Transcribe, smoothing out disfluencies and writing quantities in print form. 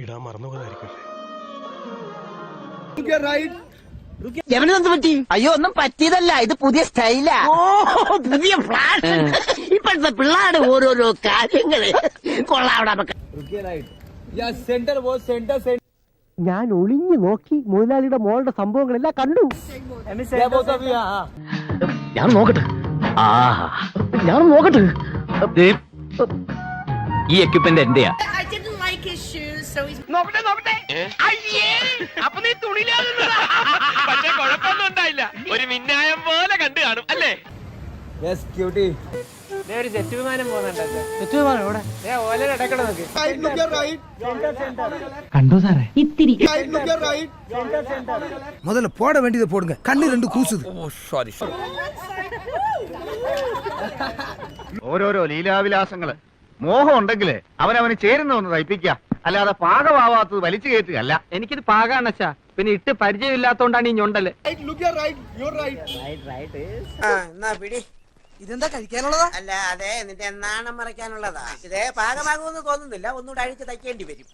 ഇടാൻ മറന്നുപോയതായിരിക്കും. എവനെന്ത് പറ്റി? അയ്യോ ഒന്നും പറ്റിയതല്ല, ഇത് പുതിയ സ്റ്റൈലാ. ഓ പുതിയ ഫ്ലാഷ്. ഇപ്പോഴത്തെ പിള്ളേരുടെ ഓരോരോ കാര്യങ്ങള് കൊള്ളാവിടെ. ഞാൻ ഒളിഞ്ഞു നോക്കി മുതലാളിയുടെ മോളുടെ സംഭവങ്ങളെല്ലാം കണ്ടു. ഞാൻ നോക്കട്ടെ. ഞാൻ നോക്കട്ടെ. ഈ എക്യുപ്മെന്റ് എന്റെയാ. അപ്പൊ നീ തുണിയിലാകുന്നതാ. പക്ഷെ കുഴപ്പമൊന്നും ഉണ്ടായില്ല, ഒരു മിന്നായം പോലെ കണ്ടു കാണും അല്ലേ? ഒരു ജെറ്റ് വിമാനം പോകുന്നുണ്ട്. ജെറ്റ് വിമാനം ഇവിടെ ഓല ഇടക്കട നോക്ക്. കണ്ടോ സാറേ? ഇത്തിരി முதல்ல போட வேண்டியதை போடுங்க, கண்ணு ரெண்டு கூசுது. ഓരോരോ ലീലാവിലാസങ്ങള് മോഹം ഉണ്ടെങ്കില് അവനവന് ചേരുന്ന ഒന്ന് തയ്പ്പിക്കുക, അല്ലാതെ പാകമാവാത്തത് വലിച്ചു കയറ്റുകയല്ല. എനിക്കിത് പാകാണച്ചാ, പിന്നെ ഇട്ട് പരിചയമില്ലാത്തോണ്ടാണ് ഈ ഞൊണ്ടല്. ഇതെന്താ കഴിക്കാനുള്ളതാ? അല്ല അതെ, നിന്റെ നാണം മറയ്ക്കാനുള്ളതാ. ഇതേ പാകമാകുമെന്ന് തോന്നുന്നില്ല, ഒന്നുകൂടെ അഴിച്ച് തയ്ക്കേണ്ടി വരും.